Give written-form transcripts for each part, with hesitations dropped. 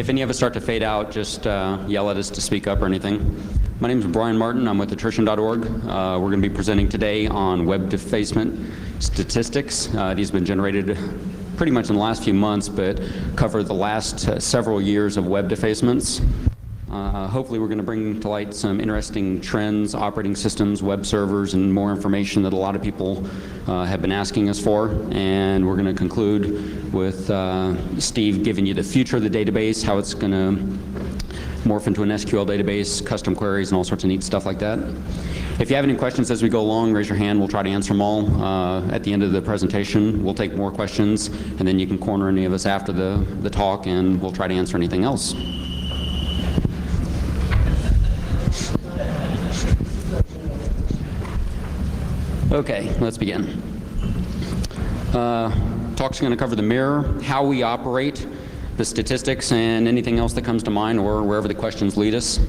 If any of us start to fade out, just yell at us to speak up or anything. My name is Brian Martin. I'm with attrition.org. We're going to be presenting today on web defacement statistics. These have been generated pretty much in the last few months, but cover the last several years of web defacements. Hopefully we're going to bring to light some interesting trends, operating systems, web servers, and more information that a lot of people have been asking us for. And we're going to conclude with Steve giving you the future of the database, how it's going to morph into an SQL database, custom queries, and all sorts of neat stuff like that. If you have any questions as we go along, raise your hand. We'll try to answer them all. At the end of the presentation, we'll take more questions, and then you can corner any of us after the talk, and we'll try to answer anything else. Okay, let's begin. Talk's going to cover the mirror, how we operate, the statistics, and anything else that comes to mind or wherever the questions lead us.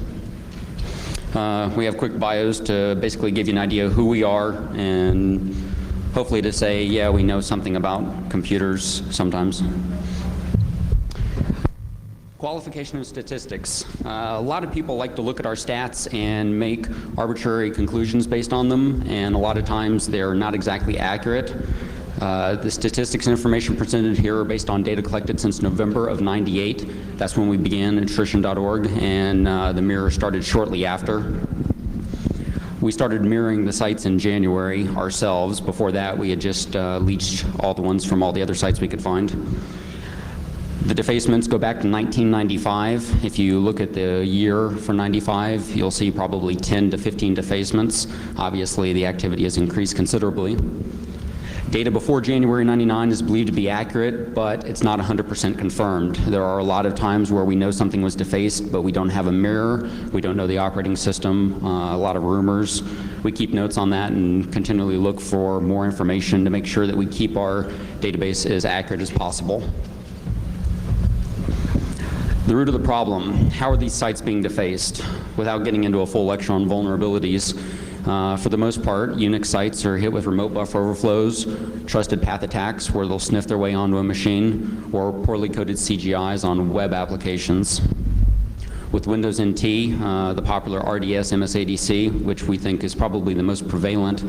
We have quick bios to basically give you an idea of who we are and hopefully to say, yeah, we know something about computers sometimes. Qualification of statistics. A lot of people like to look at our stats and make arbitrary conclusions based on them, and a lot of times they're not exactly accurate. The statistics and information presented here are based on data collected since November of '98. That's when we began attrition.org, and the mirror started shortly after. We started mirroring the sites in January ourselves. Before that, we had just leached all the ones from all the other sites we could find. The defacements go back to 1995. If you look at the year for 95, you'll see probably 10 to 15 defacements. Obviously, the activity has increased considerably. Data before January 99 is believed to be accurate, but it's not 100% confirmed. There are a lot of times where we know something was defaced, but we don't have a mirror, we don't know the operating system, a lot of rumors. We keep notes on that and continually look for more information to make sure that we keep our database as accurate as possible. The root of the problem, how are these sites being defaced? Without getting into a full lecture on vulnerabilities, for the most part, Unix sites are hit with remote buffer overflows, trusted path attacks where they'll sniff their way onto a machine, or poorly coded CGIs on web applications. With Windows NT, the popular RDS MSADC, which we think is probably the most prevalent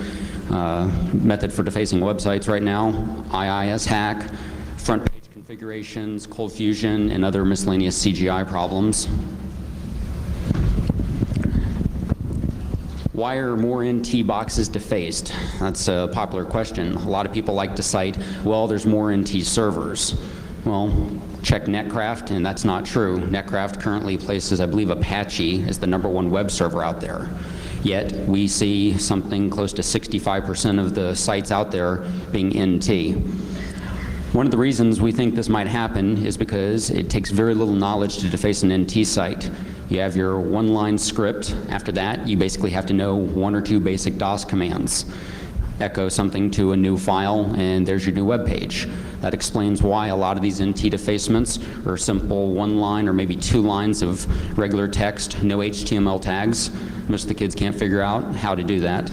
method for defacing websites right now, IIS hack, front page configurations, cold fusion, and other miscellaneous CGI problems. Why are more NT boxes defaced? That's a popular question. A lot of people like to cite, well, there's more NT servers. Well, check Netcraft, and that's not true. Netcraft currently places, I believe, Apache as the #1 web server out there. Yet we see something close to 65% of the sites out there being NT. One of the reasons we think this might happen is because it takes very little knowledge to deface an NT site. You have your one-line script. After that, you basically have to know 1 or 2 basic DOS commands. Echo something to a new file, and there's your new web page. That explains why a lot of these NT defacements are simple 1 line or maybe 2 lines of regular text, no HTML tags. Most of the kids can't figure out how to do that.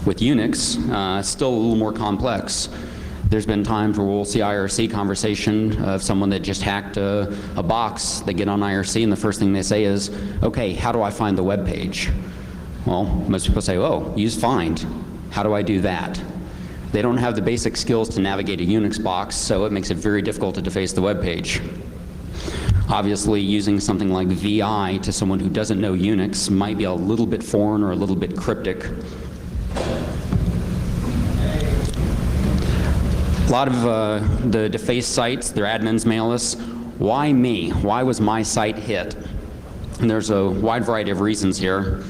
With Unix, it's still a little more complex. There's been times where we'll see IRC conversation of someone that just hacked a box. They get on IRC and the first thing they say is, okay, how do I find the web page? Well, most people say, oh, use find. How do I do that? They don't have the basic skills to navigate a Unix box, so it makes it very difficult to deface the web page. Obviously, using something like VI to someone who doesn't know Unix might be a little bit foreign or a little bit cryptic. A lot of the defaced sites, their admins mail us, why me? Why was my site hit? And there's a wide variety of reasons here.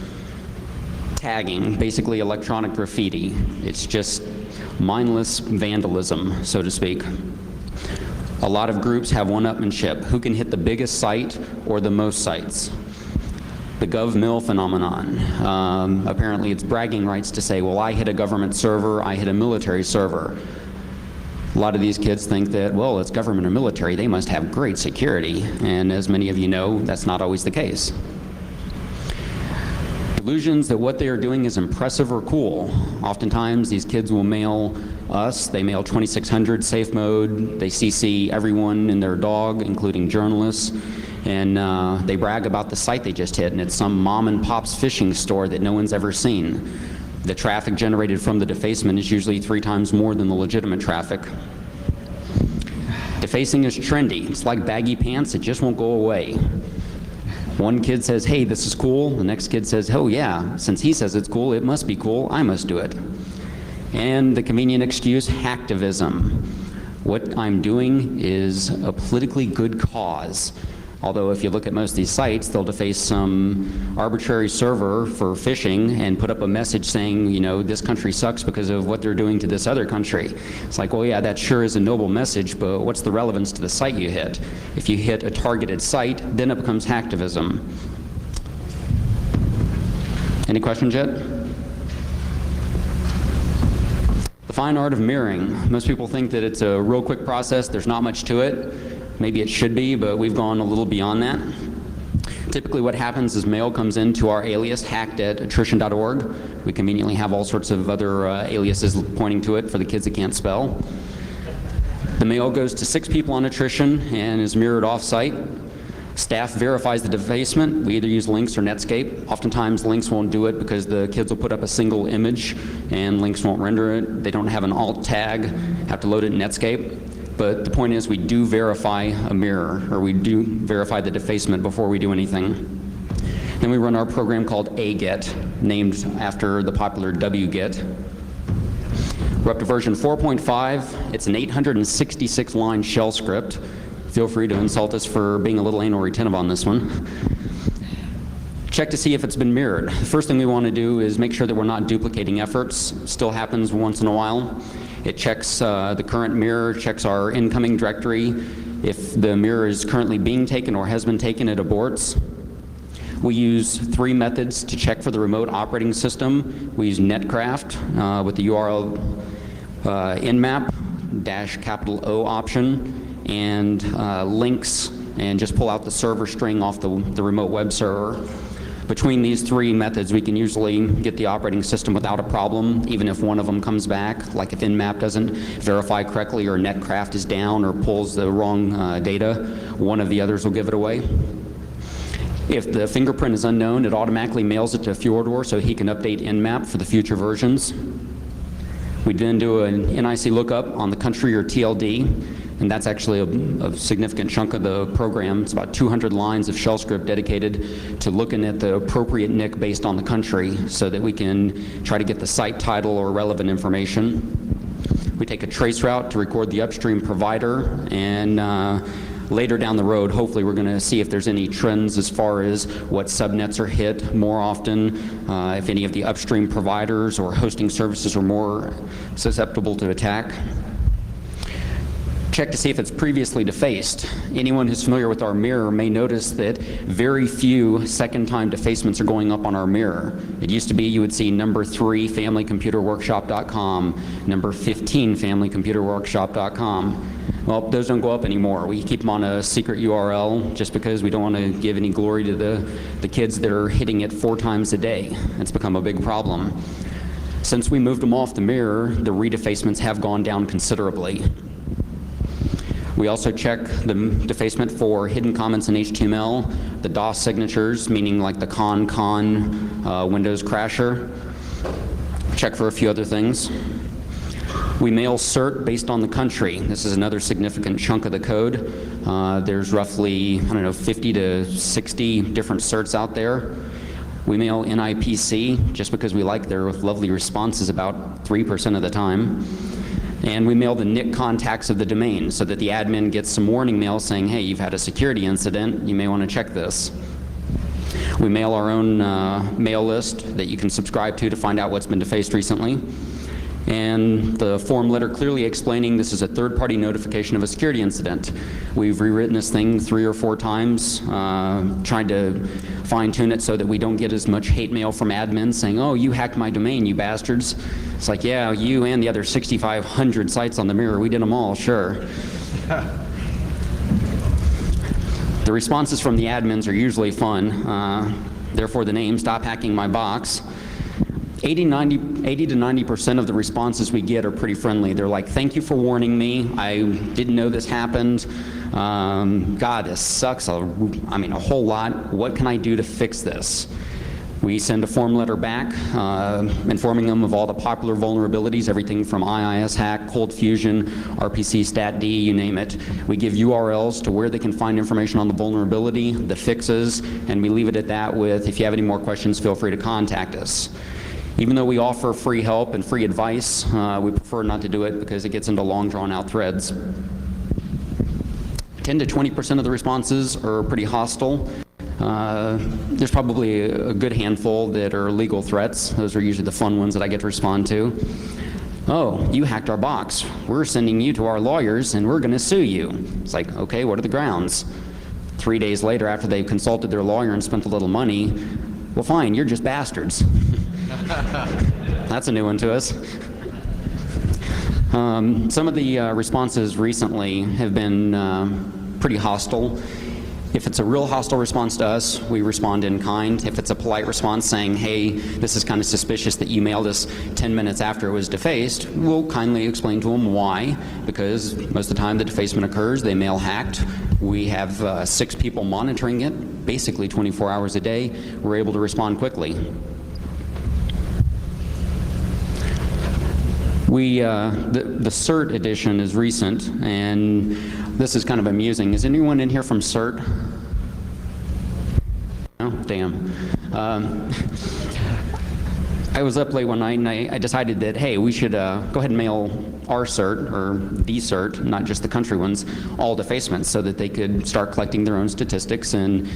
Tagging, basically electronic graffiti. It's just mindless vandalism, so to speak. A lot of groups have one-upmanship. Who can hit the biggest site or the most sites? The gov-mill phenomenon. Apparently it's bragging rights to say, well, I hit a government server, I hit a military server. A lot of these kids think that, well, it's government or military, they must have great security. And as many of you know, that's not always the case. Delusions that what they are doing is impressive or cool. Oftentimes, these kids will mail us. They mail 2600 safe mode. They CC everyone and their dog, including journalists. And they brag about the site they just hit, and it's some mom and pop's fishing store that no one's ever seen. The traffic generated from the defacement is usually 3 times more than the legitimate traffic. Defacing is trendy. It's like baggy pants, it just won't go away. One kid says, hey, this is cool. The next kid says, oh yeah, since he says it's cool, it must be cool, I must do it. And the convenient excuse, hacktivism. What I'm doing is a politically good cause. Although if you look at most of these sites, they'll deface some arbitrary server for phishing and put up a message saying, you know, this country sucks because of what they're doing to this other country. It's like, well, yeah, that sure is a noble message, but what's the relevance to the site you hit? If you hit a targeted site, then it becomes hacktivism. Any questions yet? The fine art of mirroring. Most people think that it's a real quick process. There's not much to it. Maybe it should be, but we've gone a little beyond that. Typically what happens is mail comes into our alias, hacked@attrition.org. We conveniently have all sorts of other aliases pointing to it for the kids that can't spell. The mail goes to 6 people on attrition and is mirrored off-site. Staff verifies the defacement. We either use Lynx or Netscape. Oftentimes Lynx won't do it because the kids will put up a single image and Lynx won't render it. They don't have an alt tag, have to load it in Netscape. But the point is we do verify a mirror, or we do verify the defacement before we do anything. Then we run our program called aget, named after the popular wget. We're up to version 4.5. It's an 866-line shell script. Feel free to insult us for being a little anal retentive on this one. Check to see if it's been mirrored. The first thing we want to do is make sure that we're not duplicating efforts. Still happens once in a while. It checks the current mirror, checks our incoming directory. If the mirror is currently being taken or has been taken, it aborts. We use 3 methods to check for the remote operating system. We use netcraft with the URL nmap -O option, and links, and just pull out the server string off the remote web server. Between these 3 methods, we can usually get the operating system without a problem, even if one of them comes back, like if nmap doesn't verify correctly or netcraft is down or pulls the wrong data, one of the others will give it away. If the fingerprint is unknown, it automatically mails it to Fjordor so he can update nmap for the future versions. We then do an NIC lookup on the country or TLD, and that's actually a significant chunk of the program. It's about 200 lines of shell script dedicated to looking at the appropriate NIC based on the country so that we can try to get the site title or relevant information. We take a trace route to record the upstream provider, and later down the road, hopefully we're going to see if there's any trends as far as what subnets are hit more often, if any of the upstream providers or hosting services are more susceptible to attack. Check to see if it's previously defaced. Anyone who's familiar with our mirror may notice that very few second-time defacements are going up on our mirror. It used to be you would see number 3 familycomputerworkshop.com, number 15 familycomputerworkshop.com. Well, those don't go up anymore. We keep them on a secret URL just because we don't want to give any glory to the kids that are hitting it 4 times a day. It's become a big problem. Since we moved them off the mirror, the redefacements have gone down considerably. We also check the defacement for hidden comments in HTML, the DOS signatures, meaning like the con Windows crasher. Check for a few other things. We mail cert based on the country. This is another significant chunk of the code. There's roughly, 50 to 60 different certs out there. We mail NIPC just because we like their lovely responses about 3% of the time. And we mail the NIC contacts of the domain so that the admin gets some warning mail saying, hey, you've had a security incident, you may want to check this. We mail our own mail list that you can subscribe to find out what's been defaced recently. And the form letter clearly explaining this is a third-party notification of a security incident. We've rewritten this thing 3 or 4 times, trying to fine-tune it so that we don't get as much hate mail from admins saying, oh, you hacked my domain, you bastards. It's like, yeah, you and the other 6,500 sites on the mirror, we did them all, sure. The responses from the admins are usually fun. Therefore the name, Stop Hacking My Box. 80 to 90% of the responses we get are pretty friendly. They're like, thank you for warning me. I didn't know this happened. God, this sucks. A whole lot. What can I do to fix this? We send a form letter back informing them of all the popular vulnerabilities, everything from IIS hack, Cold Fusion, RPC stat D, you name it. We give URLs to where they can find information on the vulnerability, the fixes, and we leave it at that with, if you have any more questions, feel free to contact us. Even though we offer free help and free advice, we prefer not to do it because it gets into long, drawn-out threads. 10 to 20% of the responses are pretty hostile. There's probably a good handful that are legal threats. Those are usually the fun ones that I get to respond to. Oh, you hacked our box. We're sending you to our lawyers and we're going to sue you. It's like, okay, what are the grounds? 3 days later, after they've consulted their lawyer and spent a little money, well, fine, you're just bastards. That's a new one to us. Some of the responses recently have been pretty hostile. If it's a real hostile response to us, we respond in kind. If it's a polite response saying, hey, this is kind of suspicious that you mailed us 10 minutes after it was defaced, we'll kindly explain to them why, because most of the time the defacement occurs, they mail hacked. We have 6 people monitoring it, basically 24 hours a day. We're able to respond quickly. The CERT edition is recent, and this is kind of amusing. Is anyone in here from CERT? Oh, damn. I was up late one night, and I decided that, hey, we should go ahead and mail our CERT, or the CERT, not just the country ones, all defacements, so that they could start collecting their own statistics and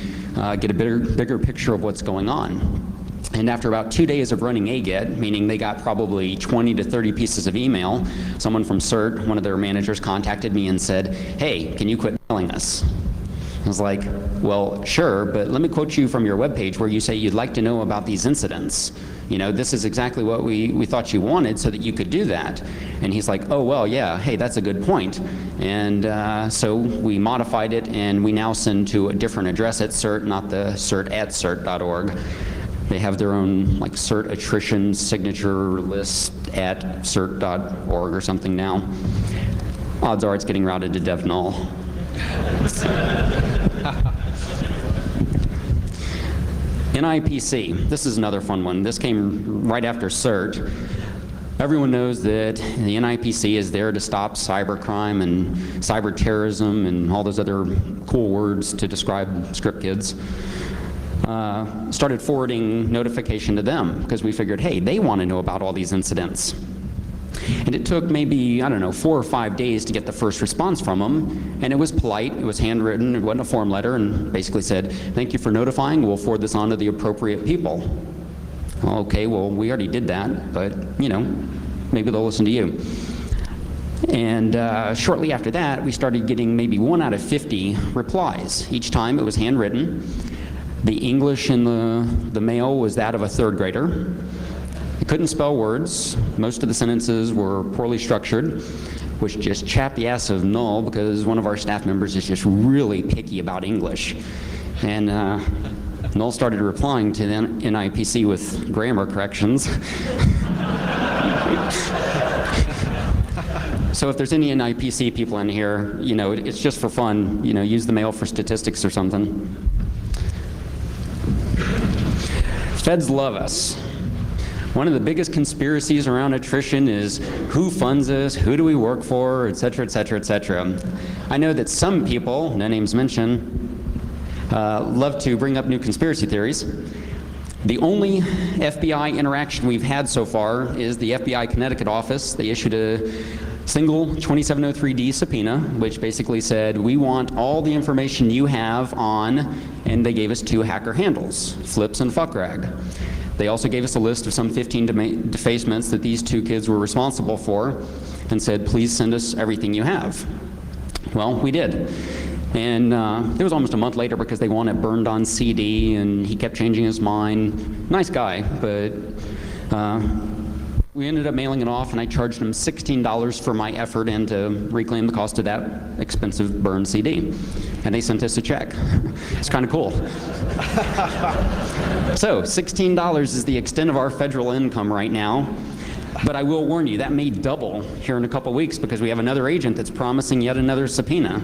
get a bigger picture of what's going on. And after about 2 days of running AGET, meaning they got probably 20 to 30 pieces of email, someone from CERT, one of their managers, contacted me and said, hey, can you quit mailing us? I was like, well, sure, but let me quote you from your webpage where you say you'd like to know about these incidents. You know, this is exactly what we thought you wanted so that you could do that. And he's like, oh, well, yeah, hey, that's a good point. And so we modified it, and we now send to a different address at CERT, not the cert@cert.org. They have their own like CERT attrition signature list at cert.org or something now. Odds are it's getting routed to DevNull. NIPC, this is another fun one. This came right after CERT. Everyone knows that the NIPC is there to stop cybercrime and cyber terrorism and all those other cool words to describe script kids. Started forwarding notification to them because we figured, hey, they want to know about all these incidents. And it took maybe, I don't know, 4 or 5 days to get the first response from them. And it was polite, it was handwritten, it wasn't a form letter, and basically said, thank you for notifying, we'll forward this on to the appropriate people. Well, okay, well, we already did that, but, you know, maybe they'll listen to you. And shortly after that, we started getting maybe 1 out of 50 replies. Each time it was handwritten. The English in the mail was that of a 3rd grader. He couldn't spell words. Most of the sentences were poorly structured, which just chapped the ass of Null because one of our staff members is just really picky about English. And Null started replying to the NIPC with grammar corrections. So if there's any NIPC people in here, you know, it's just for fun. You know, use the mail for statistics or something. Feds love us. One of the biggest conspiracies around attrition is who funds us, who do we work for, et cetera, et cetera, et cetera. I know that some people, no names mentioned, love to bring up new conspiracy theories. The only FBI interaction we've had so far is the FBI Connecticut office. They issued a single 2703D subpoena, which basically said, we want all the information you have on, and they gave us 2 hacker handles, Flips and Fuckrag. They also gave us a list of some 15 defacements that these 2 kids were responsible for, and said, please send us everything you have. Well, we did. And it was almost a month later because they want it burned on CD, and he kept changing his mind. Nice guy, but We ended up mailing it off, and I charged them $16 for my effort and to reclaim the cost of that expensive burned CD. And they sent us a check. It's kind of cool. So $16 is the extent of our federal income right now. But I will warn you, that may double here in a couple weeks because we have another agent that's promising yet another subpoena.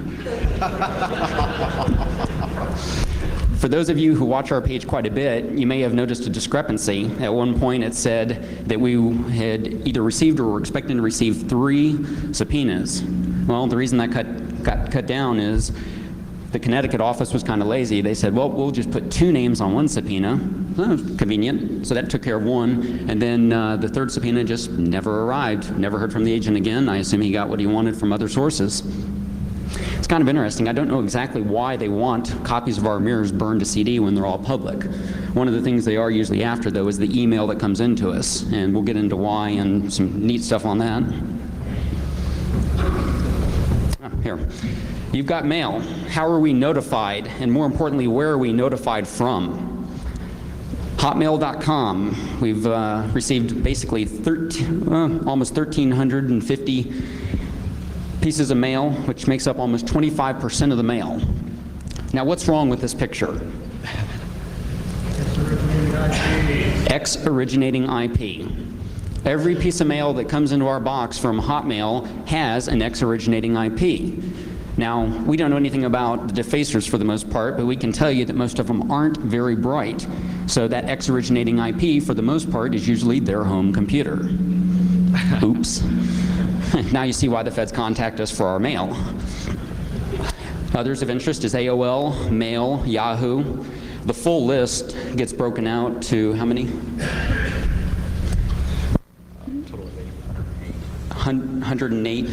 For those of you who watch our page quite a bit, you may have noticed a discrepancy. At one point it said that we had either received or were expecting to receive 3 subpoenas. Well, the reason that got cut down is the Connecticut office was kind of lazy. They said, well, we'll just put 2 names on one subpoena. Well, convenient. So that took care of one. And then the 3rd subpoena just never arrived. Never heard from the agent again. I assume he got what he wanted from other sources. It's kind of interesting. I don't know exactly why they want copies of our mirrors burned to CD when they're all public. One of the things they are usually after, though, is the email that comes into us. And we'll get into why and some neat stuff on that. Here. You've got mail. How are we notified? And more importantly, where are we notified from? Hotmail.com. We've received basically almost 1,350 pieces of mail, which makes up almost 25% of the mail. Now, what's wrong with this picture? X-originating IP. Every piece of mail that comes into our box from Hotmail has an X-originating IP. Now, we don't know anything about the defacers for the most part, but we can tell you that most of them aren't very bright. So that X-originating IP, for the most part, is usually their home computer. Oops. Now you see why the feds contact us for our mail. Others of interest is AOL, Mail, Yahoo. The full list gets broken out to how many? 108.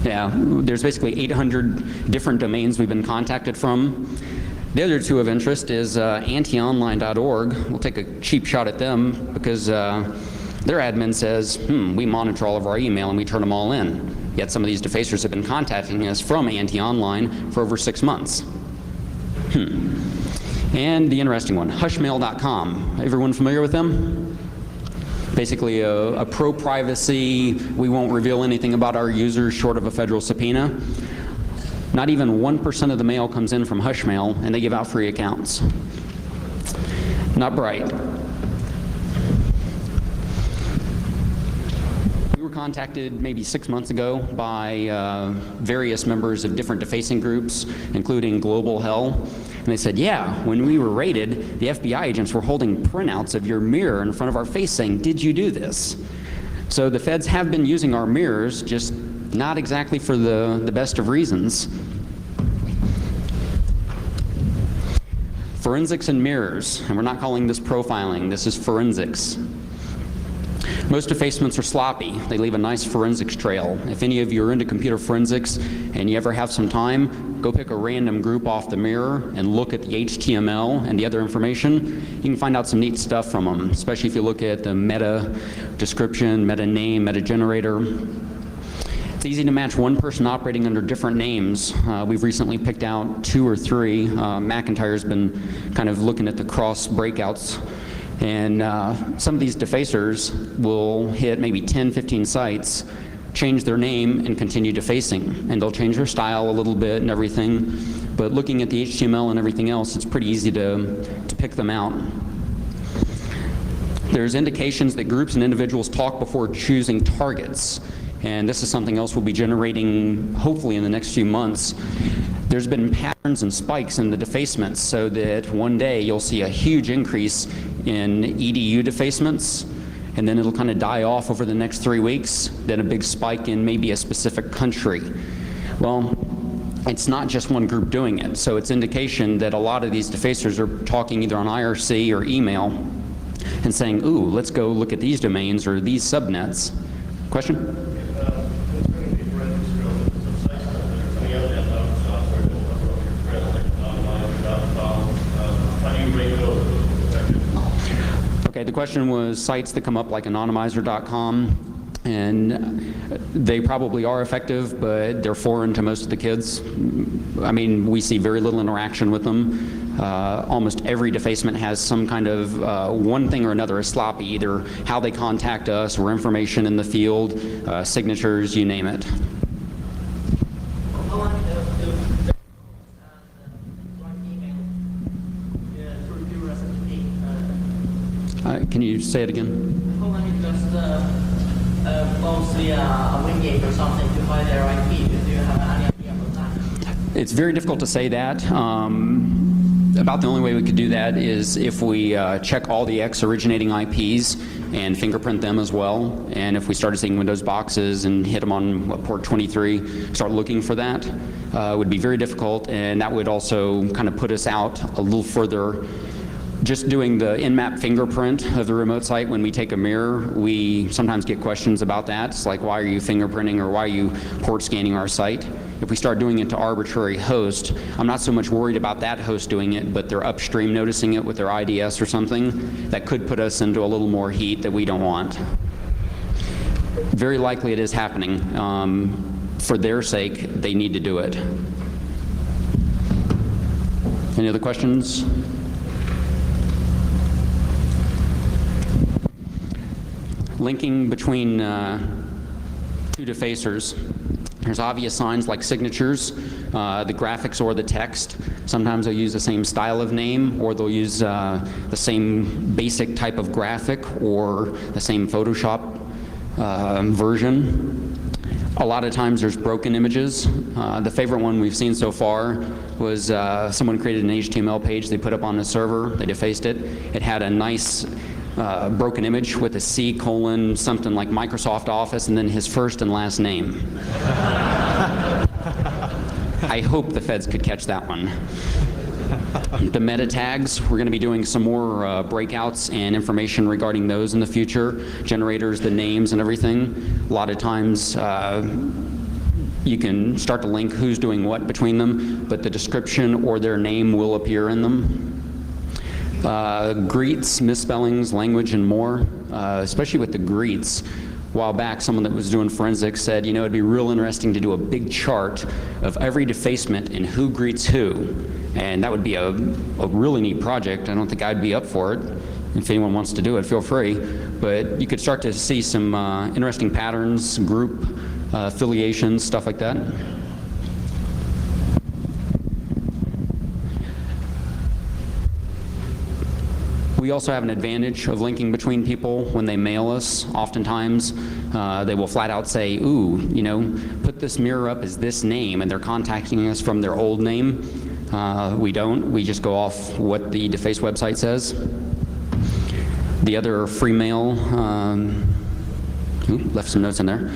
Yeah, there's basically 800 different domains we've been contacted from. The other 2 of interest is antionline.org. We'll take a cheap shot at them because their admin says, we monitor all of our email and we turn them all in. Yet some of these defacers have been contacting us from Anti-Online for over 6 months. And the interesting one, hushmail.com. Everyone familiar with them? Basically a pro-privacy, we won't reveal anything about our users short of a federal subpoena. Not even 1% of the mail comes in from Hushmail, and they give out free accounts. Not bright. We were contacted maybe 6 months ago by various members of different defacing groups, including Global Hell. And they said, yeah, when we were raided, the FBI agents were holding printouts of your mirror in front of our face saying, did you do this? So the feds have been using our mirrors, just not exactly for the best of reasons. Forensics and mirrors, and we're not calling this profiling, this is forensics. Most defacements are sloppy. They leave a nice forensics trail. If any of you are into computer forensics and you ever have some time, go pick a random group off the mirror and look at the HTML and the other information. You can find out some neat stuff from them, especially if you look at the meta description, meta name, meta generator. It's easy to match one person operating under different names. We've recently picked out 2 or 3. McIntyre's been kind of looking at the cross breakouts. And some of these defacers will hit maybe 10, 15 sites, change their name, and continue defacing. And they'll change their style a little bit and everything. But looking at the HTML and everything else, it's pretty easy to pick them out. There's indications that groups and individuals talk before choosing targets. And this is something else we'll be generating hopefully in the next few months. There's been patterns and spikes in the defacements so that one day you'll see a huge increase in EDU defacements, and then it'll kind of die off over the next 3 weeks, then a big spike in maybe a specific country. Well, it's not just one group doing it, so it's indication that a lot of these defacers are talking either on IRC or email and saying, ooh, let's go look at these domains or these subnets. Question? Okay, the question was sites that come up like anonymizer.com, and they probably are effective, but they're foreign to most of the kids. I mean, we see very little interaction with them. Almost every defacement has some kind of one thing or another, a sloppy, either how they contact us or information in the field, signatures, you name it. Can you say it again? How long it just mostly a Munge or something to hide their IP? Do you have any idea about that? It's very difficult to say that. About the only way we could do that is if we check all the X originating IPs and fingerprint them as well. And if we started seeing Windows boxes and hit them on port 23, start looking for that, would be very difficult. And that would also kind of put us out a little further. Just doing the in-map fingerprint of the remote site, when we take a mirror, we sometimes get questions about that. It's like, why are you fingerprinting or why are you port scanning our site? If we start doing it to arbitrary host, I'm not so much worried about that host doing it, but they're upstream noticing it with their IDS or something. That could put us into a little more heat that we don't want. Very likely it is happening. For their sake, they need to do it. Any other questions? Linking between two defacers. There's obvious signs like signatures, the graphics or the text. Sometimes they'll use the same style of name, or they'll use the same basic type of graphic or the same Photoshop version. A lot of times there's broken images. The favorite one we've seen so far was someone created an HTML page they put up on the server, they defaced it. It had a nice broken image with a C colon something like Microsoft Office and then his first and last name. I hope the feds could catch that one. The meta tags, we're going to be doing some more breakouts and information regarding those in the future. Generators, the names and everything. A lot of times you can start to link who's doing what between them, but the description or their name will appear in them. Greets, misspellings, language, and more, especially with the greets. A while back, someone that was doing forensics said, you know, it'd be real interesting to do a big chart of every defacement and who greets who. And that would be a really neat project. I don't think I'd be up for it. If anyone wants to do it, feel free. But you could start to see some interesting patterns, group affiliations, stuff like that. We also have an advantage of linking between people when they mail us. Oftentimes, they will flat out say, ooh, you know, put this mirror up as this name, and they're contacting us from their old name. We don't. We just go off what the Deface website says. The other free mail, left some notes in there.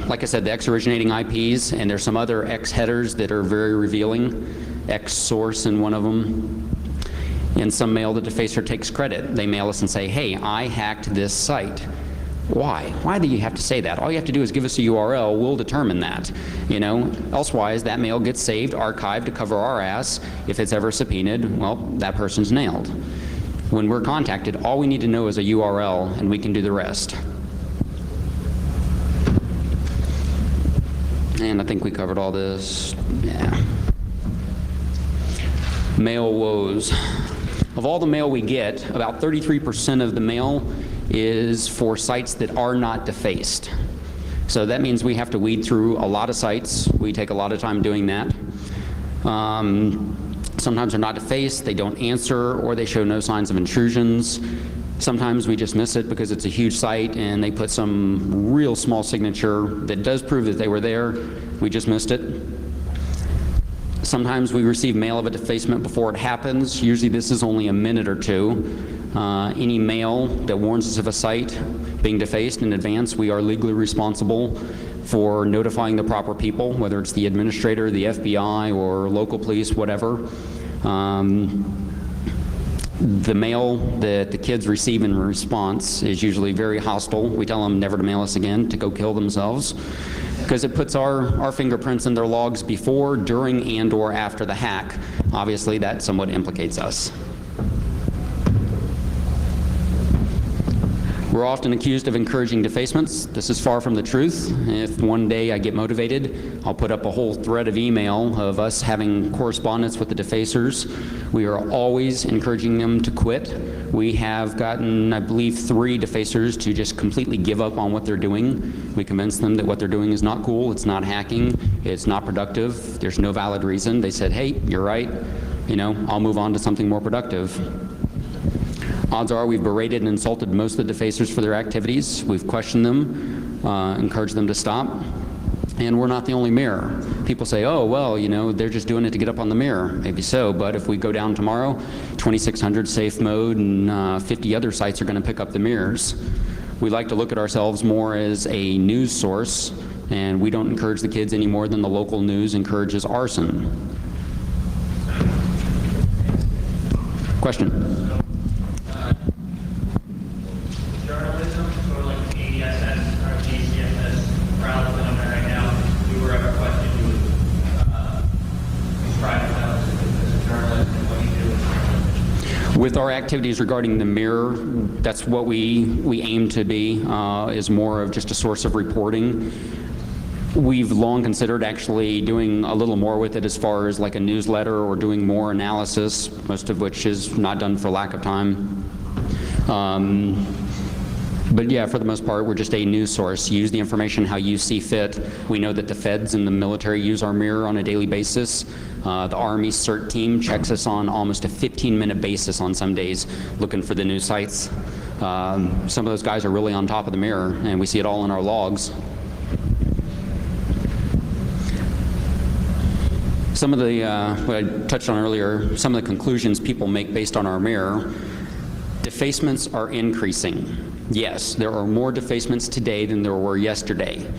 Like I said, the X originating IPs, and there's some other X headers that are very revealing. X source in one of them. In some mail, the defacer takes credit. They mail us and say, hey, I hacked this site. Why? Why do you have to say that? All you have to do is give us a URL, we'll determine that. You know, elsewise, that mail gets saved, archived to cover our ass. If it's ever subpoenaed, well, that person's nailed. When we're contacted, all we need to know is a URL, and we can do the rest. And I think we covered all this. Yeah. Mail woes. Of all the mail we get, about 33% of the mail is for sites that are not defaced. So that means we have to weed through a lot of sites. We take a lot of time doing that. Sometimes they're not defaced, they don't answer, or they show no signs of intrusions. Sometimes we just miss it because it's a huge site and they put some real small signature that does prove that they were there. We just missed it. Sometimes we receive mail of a defacement before it happens. Usually this is only a minute or two. Any mail that warns us of a site being defaced in advance, we are legally responsible for notifying the proper people, whether it's the administrator, the FBI, or local police, whatever. The mail that the kids receive in response is usually very hostile. We tell them never to mail us again, to go kill themselves, because it puts our fingerprints in their logs before, during, and or after the hack. Obviously, that somewhat implicates us. We're often accused of encouraging defacements. This is far from the truth. If one day I get motivated, I'll put up a whole thread of email of us having correspondence with the defacers. We are always encouraging them to quit. We have gotten, I believe, 3 defacers to just completely give up on what they're doing. We convinced them that what they're doing is not cool, it's not hacking, it's not productive, there's no valid reason. They said, hey, you're right, you know, I'll move on to something more productive. Odds are we've berated and insulted most of the defacers for their activities. We've questioned them, encouraged them to stop, and we're not the only mirror. People say, oh, well, you know, they're just doing it to get up on the mirror. Maybe so, but if we go down tomorrow, 2600 safe mode and 50 other sites are going to pick up the mirrors. We like to look at ourselves more as a news source, and we don't encourage the kids any more than the local news encourages arson. Question? With our activities regarding the mirror, that's what we aim to be, is more of just a source of reporting. We've long considered actually doing a little more with it as far as like a newsletter or doing more analysis, most of which is not done for lack of time. But yeah, for the most part, we're just a news source. Use the information how you see fit. We know that the feds and the military use our mirror on a daily basis. The Army CERT team checks us on almost a 15-minute basis on some days, looking for the news sites. Some of those guys are really on top of the mirror, and we see it all in our logs. Some of the, what I touched on earlier, some of the conclusions people make based on our mirror. Defacements are increasing. Yes, there are more defacements today than there were yesterday.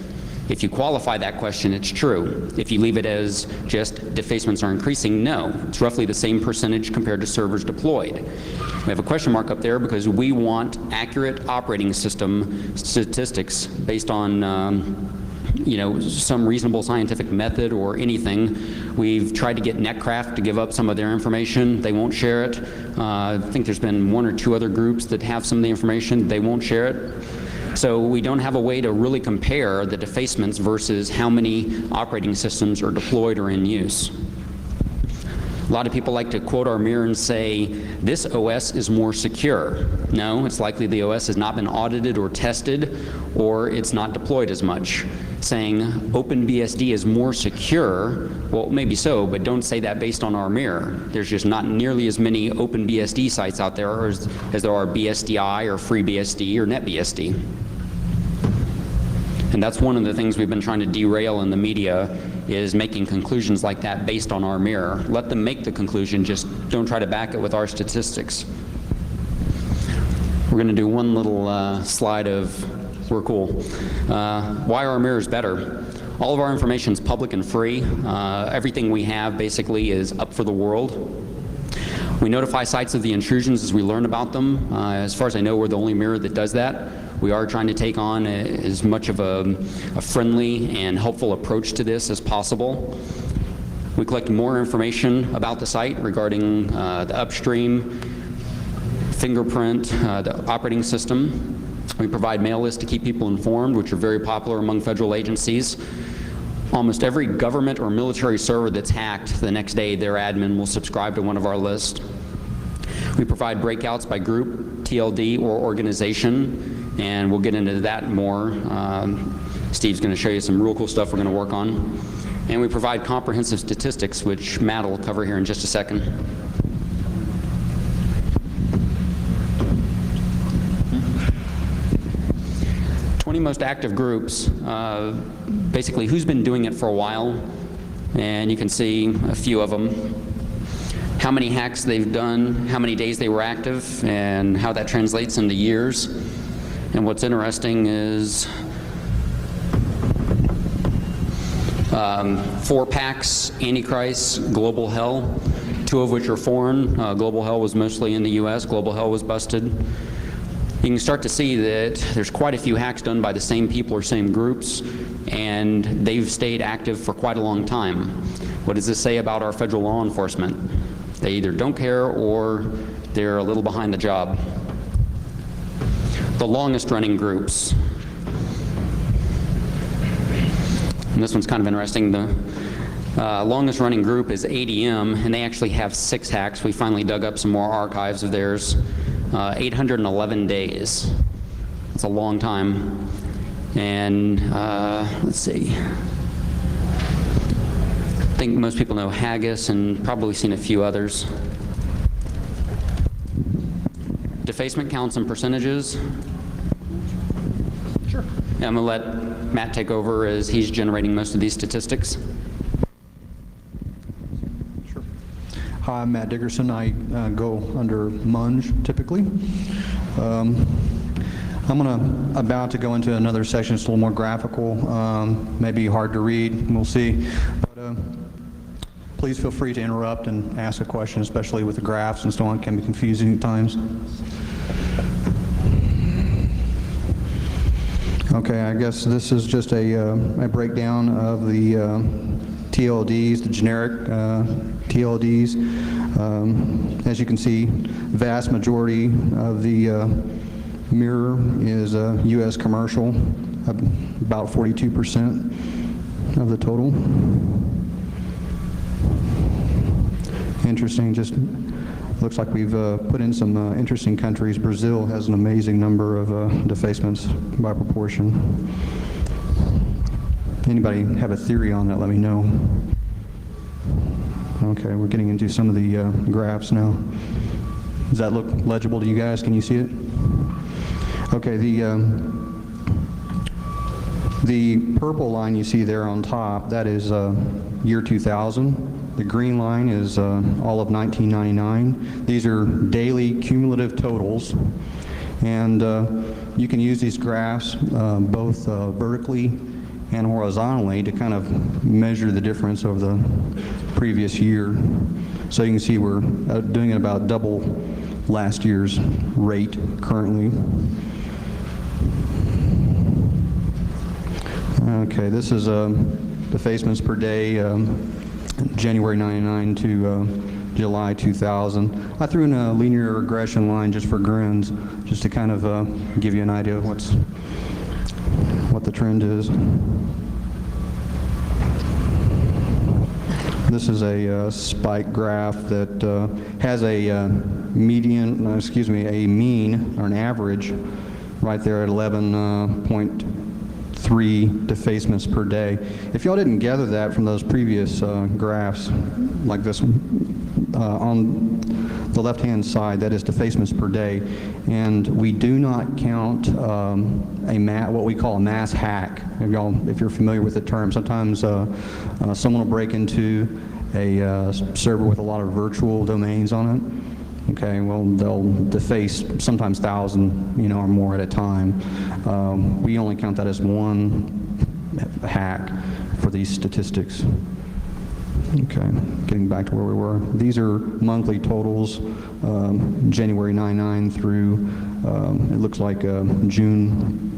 If you qualify that question, it's true. If you leave it as just defacements are increasing, no. It's roughly the same percentage compared to servers deployed. We have a question mark up there because we want accurate operating system statistics based on you know, some reasonable scientific method or anything. We've tried to get Netcraft to give up some of their information. They won't share it. I think there's been 1 or 2 other groups that have some of the information. They won't share it. So we don't have a way to really compare the defacements versus how many operating systems are deployed or in use. A lot of people like to quote our mirror and say, this OS is more secure. No, it's likely the OS has not been audited or tested, or it's not deployed as much. Saying OpenBSD is more secure, well, maybe so, but don't say that based on our mirror. There's just not nearly as many OpenBSD sites out there as there are BSDI or FreeBSD or NetBSD. And that's one of the things we've been trying to derail in the media, is making conclusions like that based on our mirror. Let them make the conclusion, just don't try to back it with our statistics. We're going to do one little slide of, we're cool. Why are our mirrors better? All of our information is public and free. Everything we have basically is up for the world. We notify sites of the intrusions as we learn about them. As far as I know, we're the only mirror that does that. We are trying to take on as much of a friendly and helpful approach to this as possible. We collect more information about the site regarding the upstream, fingerprint, the operating system. We provide mail lists to keep people informed, which are very popular among federal agencies. Almost every government or military server that's hacked, the next day their admin will subscribe to one of our lists. We provide breakouts by group, TLD, or organization, and we'll get into that more. Steve's going to show you some real cool stuff we're going to work on. And we provide comprehensive statistics, which Matt will cover here in just a second. Most active groups, basically who's been doing it for a while, and you can see a few of them, how many hacks they've done, how many days they were active, and how that translates into years. And what's interesting is 4 packs, Antichrist, Global Hell, 2 of which are foreign. Global Hell was mostly in the US, Global Hell was busted. You can start to see that there's quite a few hacks done by the same people or same groups, and they've stayed active for quite a long time. What does this say about our federal law enforcement? They either don't care or they're a little behind the job. the longest running groups. And this one's kind of interesting. The longest running group is ADM, and they actually have 6 hacks. We finally dug up some more archives of theirs. 811 days. That's a long time. And let's see. I think most people know Haggis and probably seen a few others. Defacement counts and percentages. Sure. Yeah, I'm going to let Matt take over as he's generating most of these statistics. Sure. Hi, I'm Matt Dickerson. I go under Munge typically. I'm about to go into another section. It's a little more graphical, maybe hard to read. We'll see. But please feel free to interrupt and ask a question, especially with the graphs and so on. It can be confusing at times. Okay, I guess this is just a breakdown of the TLDs, the generic TLDs. As you can see, vast majority of the mirror is U.S. commercial, about 42% of the total. Interesting, just looks like we've put in some interesting countries. Brazil has an amazing number of defacements by proportion. Anybody have a theory on that, let me know. Okay, we're getting into some of the graphs now. Does that look legible to you guys? Can you see it? Okay, the purple line you see there on top, that is year 2000. The green line is all of 1999. These are daily cumulative totals, and you can use these graphs both vertically and horizontally to kind of measure the difference over the previous year. So you can see we're doing it about double last year's rate currently. Okay, this is defacements per day, January 99 to July 2000. I threw in a linear regression line just for grins, just to kind of give you an idea of what the trend is. This is a spike graph that has a mean or an average right there at 11.3 defacements per day. If y'all didn't gather that from those previous graphs, like this one, on the left-hand side, that is defacements per day, and we do not count what we call a mass hack. If you're familiar with the term, sometimes someone will break into a server with a lot of virtual domains on it. Okay, well, they'll deface sometimes 1,000, or more at a time. We only count that as one hack for these statistics. Okay, getting back to where we were. These are monthly totals, January 99 through, it looks like June.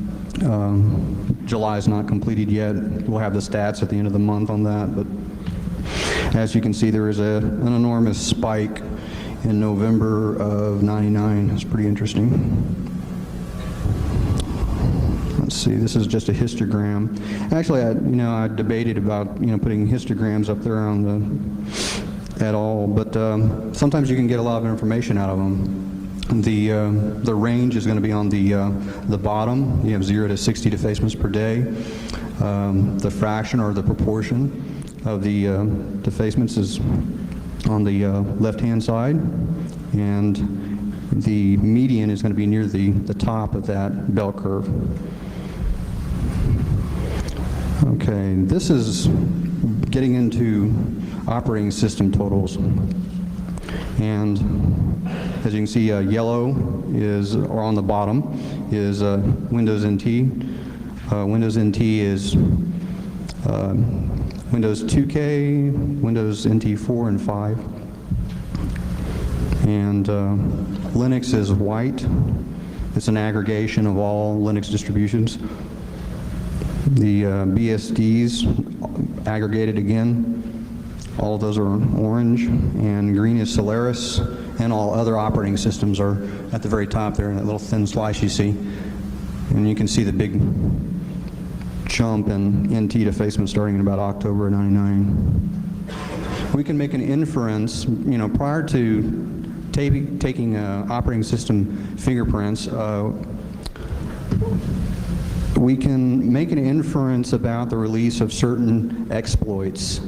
July is not completed yet. We'll have the stats at the end of the month on that, but as you can see, there is an enormous spike in November of 99. It's pretty interesting. Let's see, this is just a histogram. Actually, I debated about, putting histograms up there on at all, but sometimes you can get a lot of information out of them. The range is going to be on the bottom. You have 0 to 60 defacements per day. The fraction or the proportion of the defacements is on the left-hand side, and the median is going to be near the top of that bell curve. Okay, this is getting into operating system totals, and as you can see, yellow or on the bottom is Windows NT. Windows NT is Windows 2K, Windows NT 4 and 5, and Linux is white. It's an aggregation of all Linux distributions. The BSDs aggregated again. All of those are orange, and green is Solaris, and all other operating systems are at the very top there in that little thin slice you see. And you can see the big jump in NT defacement starting in about October of '99. We can make an inference, prior to taking operating system fingerprints, we can make an inference about the release of certain exploits.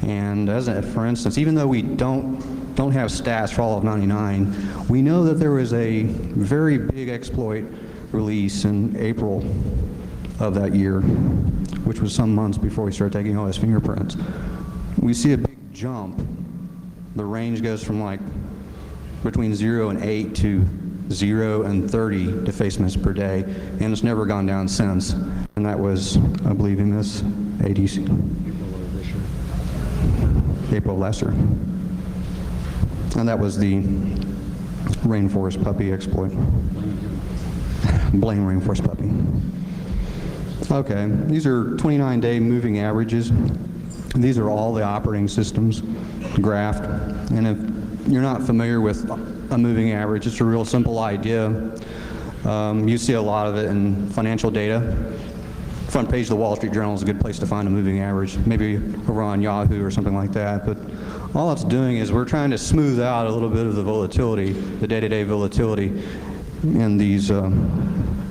And for instance, even though we don't have stats for all of '99, we know that there was a very big exploit release in April of that year, which was some months before we started taking all his fingerprints. We see a big jump. The range goes from like between 0 and 8 to 0 and 30 defacements per day, and it's never gone down since. And that was, I believe, in this ADC. April of last year. And that was the rainforest puppy exploit. Blame rainforest puppy. Okay, these are 29-day moving averages. These are all the operating systems graphed. And if you're not familiar with a moving average, it's a real simple idea. You see a lot of it in financial data. Front page of the Wall Street Journal is a good place to find a moving average, maybe over on Yahoo or something like that. But all it's doing is we're trying to smooth out a little bit of the volatility, the day-to-day volatility in these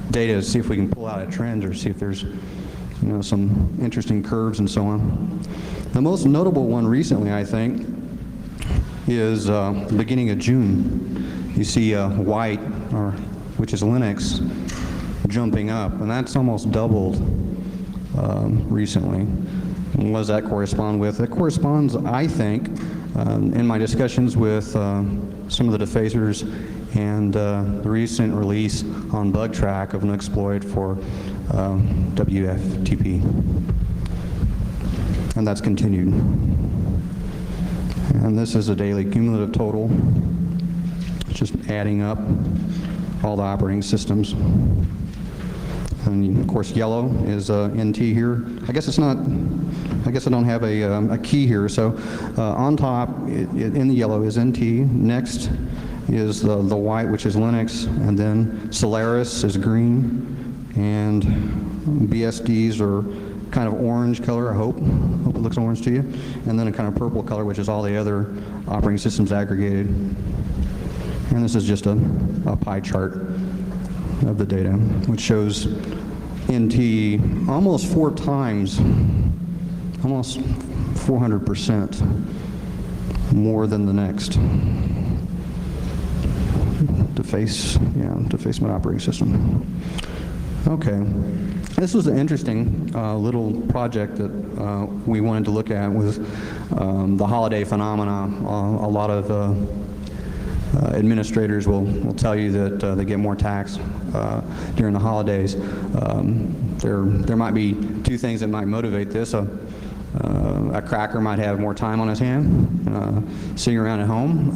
data to see if we can pull out a trend or see if there's some interesting curves and so on. The most notable one recently, I think, is the beginning of June. You see white, which is Linux, jumping up, and that's almost doubled recently. And what does that correspond with? It corresponds, I think, in my discussions with some of the defacers and the recent release on BugTrack of an exploit for WFTP. And that's continued. And this is a daily cumulative total. It's just adding up all the operating systems. And of course, yellow is NT here. I guess I don't have a key here. So on top, in the yellow is NT. Next is the white, which is Linux, and then Solaris is green, and BSDs are kind of orange color, I hope it looks orange to you, and then a kind of purple color, which is all the other operating systems aggregated. And this is just a pie chart of the data, which shows NT almost 4 times, almost 400% more than the next defacement operating system. Okay, this was an interesting little project that we wanted to look at with the holiday phenomena. A lot of administrators will tell you that they get more tax during the holidays. There might be 2 things that might motivate this. A cracker might have more time on his hand, sitting around at home,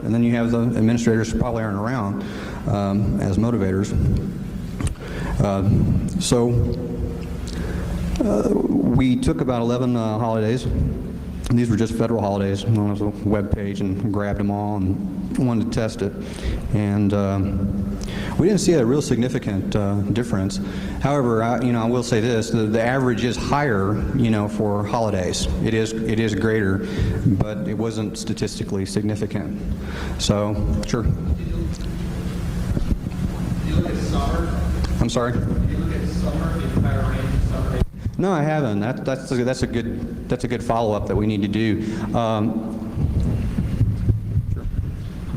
and then you have the administrators who probably aren't around as motivators. So we took about 11 holidays. These were just federal holidays on a web page, and grabbed them all and wanted to test it. And we didn't see a real significant difference. However, I will say this: the average is higher, for holidays. It is greater, but it wasn't statistically significant. So, sure. Did you look at summer? I'm sorry. Did you look at summer? The entire range of summer? No, I haven't. That's a good follow-up that we need to do.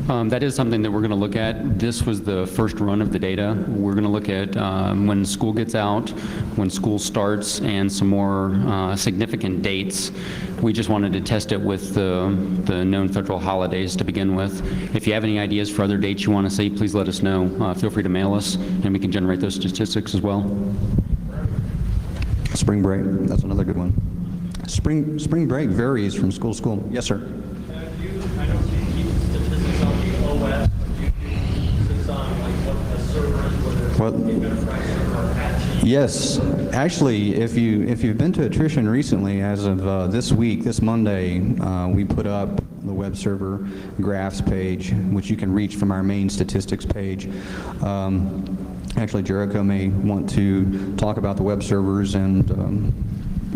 That is something that we're going to look at. This was the first run of the data. We're going to look at when school gets out, when school starts, and some more significant dates. We just wanted to test it with the known federal holidays to begin with. If you have any ideas for other dates you want to see, please let us know. Feel free to mail us, and we can generate those statistics as well. Spring break, that's another good one. Spring break varies from school to school. Yes, sir. I don't see keep statistics on the OS, but you keep statistics on what the server is, whether it's an enterprise server or Apache. Yes, actually, if you've been to attrition recently, as of this week, this Monday, we put up the web server graphs page, which you can reach from our main statistics page. Actually, Jericho may want to talk about the web servers and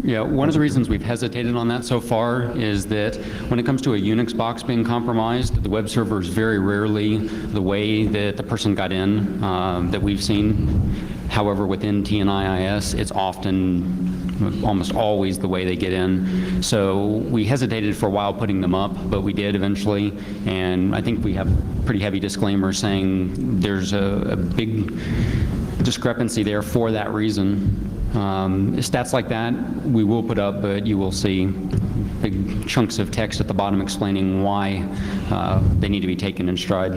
Yeah, one of the reasons we've hesitated on that so far is that when it comes to a Unix box being compromised, the web server is very rarely the way that the person got in that we've seen. However, within TNIIS, it's often, almost always the way they get in. So we hesitated for a while putting them up, but we did eventually. And I think we have pretty heavy disclaimers saying there's a big discrepancy there for that reason. Stats like that we will put up, but you will see big chunks of text at the bottom explaining why they need to be taken in stride.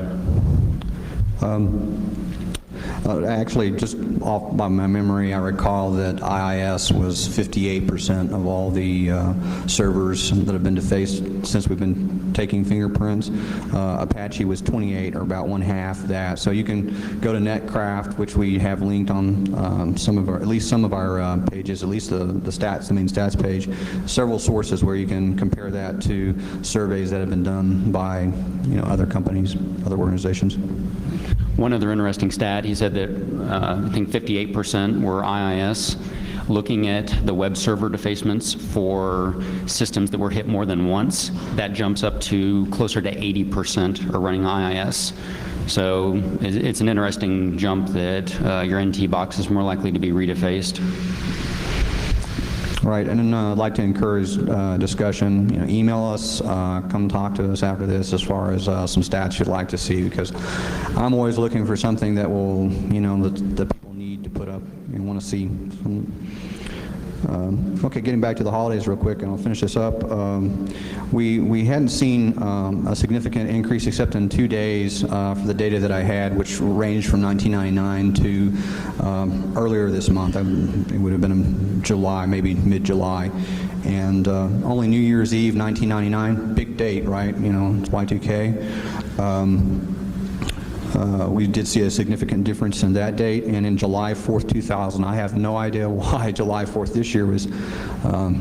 Actually, just off by my memory, I recall that IIS was 58% of all the servers that have been defaced since we've been taking fingerprints. Apache was 28, or about one half that. So you can go to Netcraft, which we have linked on some of our, at least some of our pages, at least the stats, the main stats page. Several sources where you can compare that to surveys that have been done by, other companies, other organizations. One other interesting stat, he said that I think 58% were IIS. Looking at the web server defacements for systems that were hit more than once, that jumps up to closer to 80% are running IIS. So it's an interesting jump that your NT box is more likely to be redefaced. Right, and then I'd like to encourage discussion. Email us, come talk to us after this as far as some stats you'd like to see, because I'm always looking for something that will, that people need to put up and want to see. Okay, getting back to the holidays real quick, and I'll finish this up. We hadn't seen a significant increase except in 2 days for the data that I had, which ranged from 1999 to earlier this month. It would have been in July, maybe mid-July. And only New Year's Eve, 1999, big date, right? It's Y2K. We did see a significant difference in that date, and in July 4th, 2000, I have no idea why July 4th this year was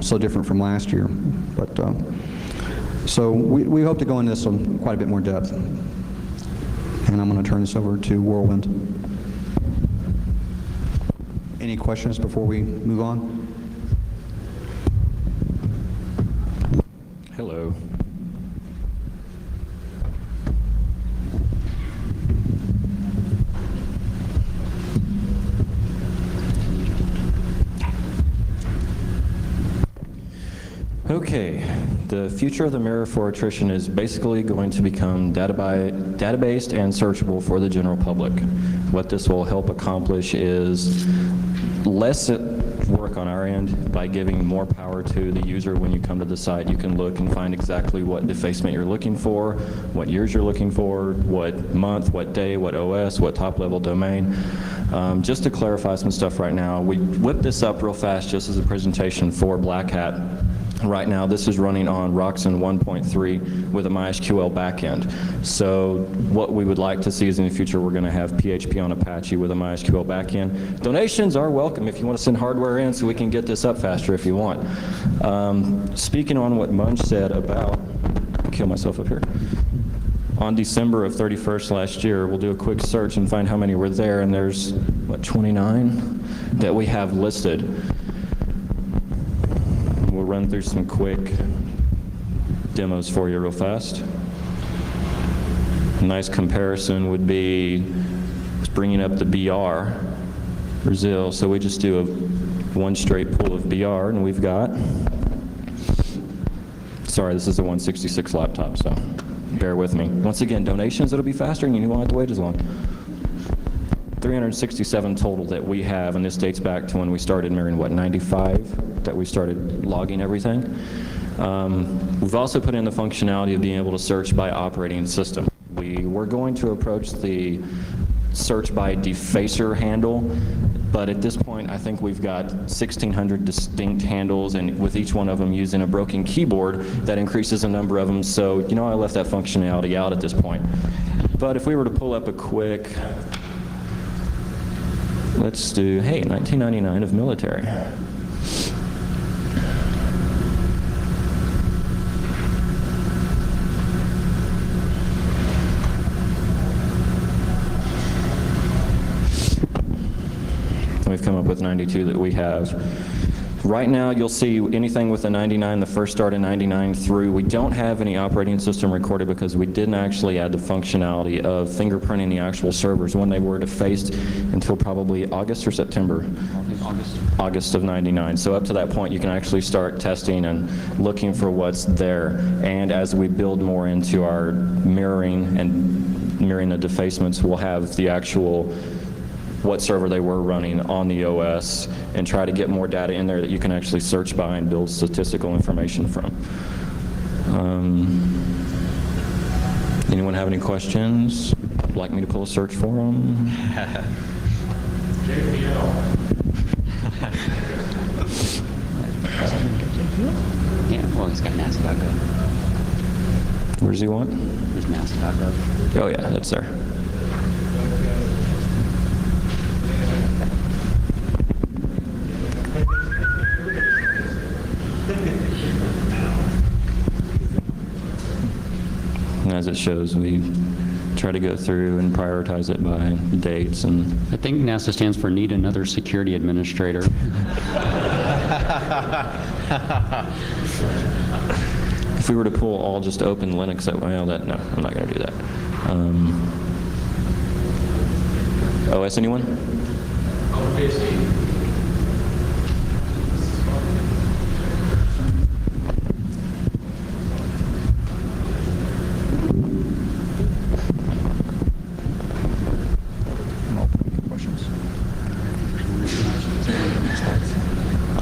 so different from last year. But so we hope to go into this in quite a bit more depth. And I'm going to turn this over to Whirlwind. Any questions before we move on? Hello. Okay, the future of the mirror for attrition is basically going to become databased and searchable for the general public. What this will help accomplish is less work on our end by giving more power to the user. When you come to the site, you can look and find exactly what defacement you're looking for, what years you're looking for, what month, what day, what OS, what top-level domain. Just to clarify some stuff right now, we whipped this up real fast just as a presentation for Black Hat. Right now, this is running on Roxen 1.3 with a MySQL backend. So what we would like to see is in the future, we're going to have PHP on Apache with a MySQL backend. Donations are welcome if you want to send hardware in so we can get this up faster if you want. Speaking on what Munge said about, kill myself up here. On December of 31st last year, we'll do a quick search and find how many were there, and there's, what, 29 that we have listed. We'll run through some quick demos for you real fast. A nice comparison would be bringing up the BR, Brazil. So we just do one straight pull of BR, and we've got, sorry, this is a 166 laptop, so bear with me. Once again, donations, it'll be faster, and you won't have to wait as long. 367 total that we have, and this dates back to when we started mirroring, what, 95, that we started logging everything. We've also put in the functionality of being able to search by operating system. We were going to approach the search by defacer handle, but at this point I think we've got 1,600 distinct handles, and with each one of them using a broken keyboard, that increases the number of them. So, I left that functionality out at this point. But if we were to pull up a quick, let's do, hey, 1999 of military. and we've come up with 92 that we have. Right now, you'll see anything with a 99, the first start of 99 through. We don't have any operating system recorded because we didn't actually add the functionality of fingerprinting the actual servers when they were defaced until probably August or September? August of 99. So up to that point, you can actually start testing and looking for what's there. And as we build more into our mirroring the defacements, we'll have the actual what server they were running on the OS and try to get more data in there that you can actually search by and build statistical information from. Anyone have any questions? Like me to pull a search for them? Yeah, well, he's got NASA.gov. Where does he want? There's NASA.gov. Oh yeah, that's there. And as it shows, we try to go through and prioritize it by dates and. I think NASA stands for Need Another Security Administrator. If we were to pull all just open Linux, no, I'm not going to do that. OS, anyone?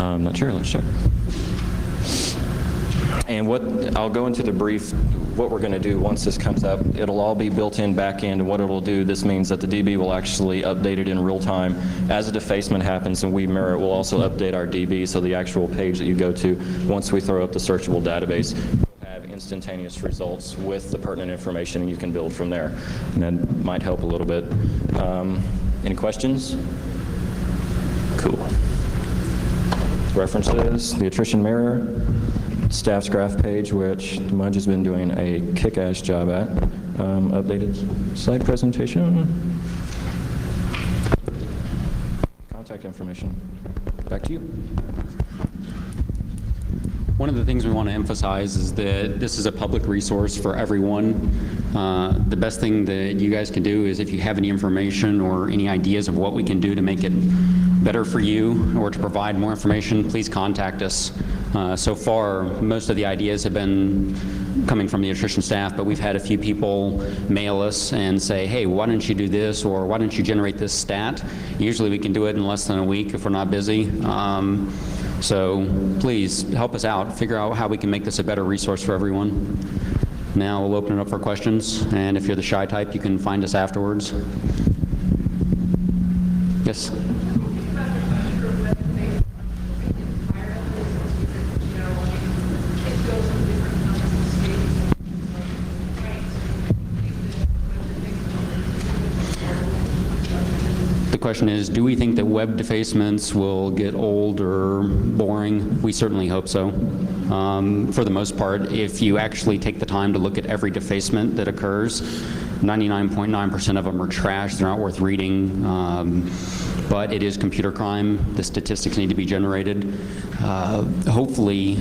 I'm not sure, let's check. And I'll go into the brief, what we're going to do once this comes up. It'll all be built in back end, and what it'll do, this means that the DB will actually update it in real time. As a defacement happens and we mirror it, we'll also update our DB, so the actual page that you go to, once we throw up the searchable database, will have instantaneous results with the pertinent information, and you can build from there. And that might help a little bit. Any questions? Cool. References, the attrition mirror, staff's graph page, which Munge has been doing a kick-ass job at. Updated slide presentation. Contact information. Back to you. One of the things we want to emphasize is that this is a public resource for everyone. The best thing that you guys can do is if you have any information or any ideas of what we can do to make it better for you or to provide more information, please contact us. So far, most of the ideas have been coming from the attrition staff, but we've had a few people mail us and say, hey, why don't you do this, or why don't you generate this stat? Usually we can do it in less than a week if we're not busy. So please help us out, figure out how we can make this a better resource for everyone. Now we'll open it up for questions, and if you're the shy type, you can find us afterwards. Yes? The question is, do we think that web defacements will get old or boring? We certainly hope so. For the most part, if you actually take the time to look at every defacement that occurs, 99.9% of them are trash. They're not worth reading. But it is computer crime. The statistics need to be generated. Hopefully,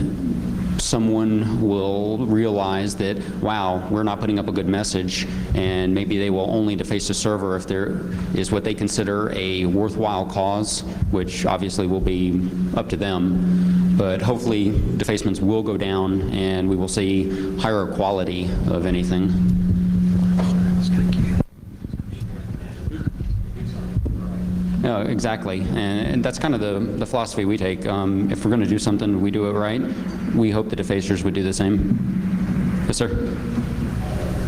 someone will realize that, wow, we're not putting up a good message, and maybe they will only deface a server if there is what they consider a worthwhile cause, which obviously will be up to them. But hopefully defacements will go down and we will see higher quality of anything. No, exactly, and that's kind of the philosophy we take. If we're going to do something, we do it right. We hope the defacers would do the same. Yes, sir?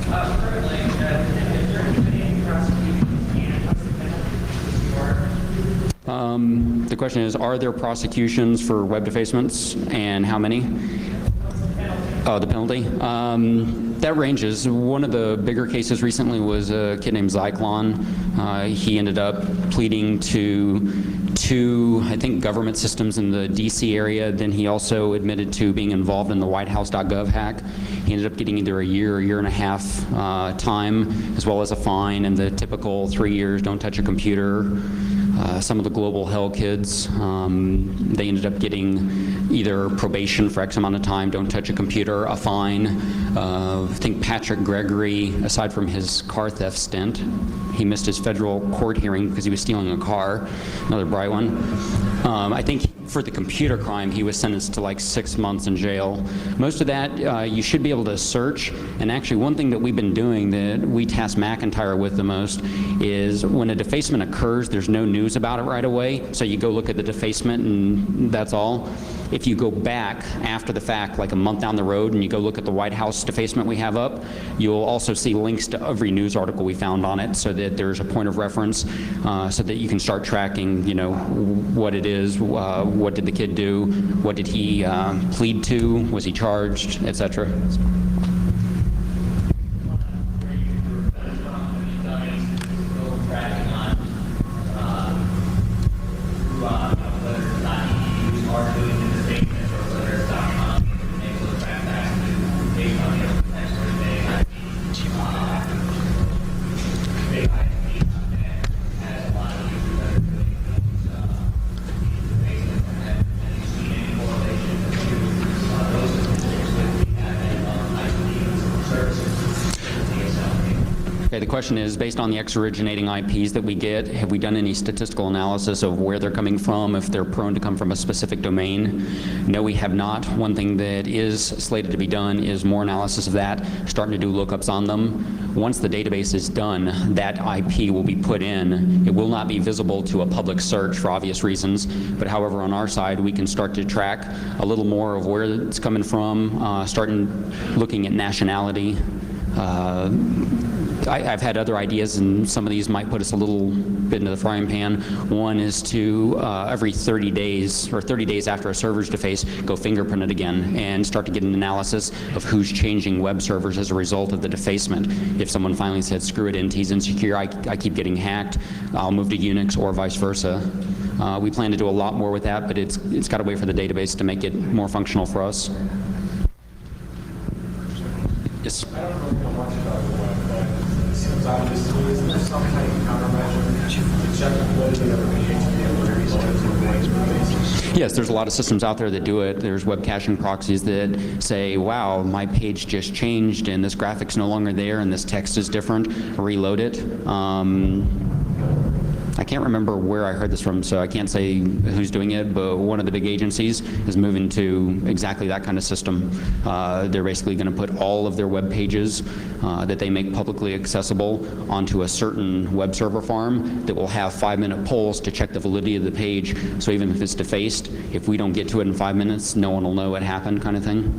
Currently, is there any prosecutions and what's the penalty? The question is, are there prosecutions for web defacements, and how many? Oh, the penalty? That ranges. One of the bigger cases recently was a kid named Zyklon. He ended up pleading to two, I think, government systems in the DC area. Then he also admitted to being involved in the whitehouse.gov hack. He ended up getting either a year and a half time, as well as a fine, and the typical 3 years, don't touch a computer. some of the global hell kids, they ended up getting either probation for X amount of time, don't touch a computer, a fine. I think Patrick Gregory, aside from his car theft stint, he missed his federal court hearing because he was stealing a car, another bright one. I think for the computer crime, he was sentenced to like 6 months in jail. Most of that, you should be able to search. And actually, one thing that we've been doing that we task McIntyre with the most is when a defacement occurs, there's no news about it right away. So you go look at the defacement and that's all. If you go back after the fact, like a month down the road, and you go look at the White House defacement we have up, you'll also see links to every news article we found on it so that there's a point of reference so that you can start tracking, you know, what it is, what did the kid do, what did he plead to, was he charged, etc. Okay, the question is, based on the X-originating IPs that we get, have we done any statistical analysis of where they're coming from, if they're prone to come from a specific domain? No, we have not. One thing that is slated to be done is more analysis of that, starting to do lookups on them. Once the database is done, that IP will be put in. It will not be visible to a public search for obvious reasons, but however, on our side, we can start to track a little more of where it's coming from, starting looking at nationality. I've had other ideas, and some of these might put us a little bit into the frying pan. One is to, every 30 days, or 30 days after a server's defaced, go fingerprint it again and start to get an analysis of who's changing web servers as a result of the defacement. If someone finally said, screw it, NT's insecure, I keep getting hacked, I'll move to Unix, or vice versa. We plan to do a lot more with that, but it's got to wait for the database to make it more functional for us. Yes? I don't know much about the web, but it seems obvious to me. Isn't there some kind of countermeasure to check the validity of a page and Yes, there's a lot of systems out there that do it. There's web caching proxies that say, wow, my page just changed and this graphic's no longer there and this text is different. Reload it. I can't remember where I heard this from, so I can't say who's doing it, but one of the big agencies is moving to exactly that kind of system. They're basically going to put all of their web pages that they make publicly accessible onto a certain web server farm that will have 5-minute polls to check the validity of the page. So even if it's defaced, if we don't get to it in 5 minutes, no one will know it happened, kind of thing.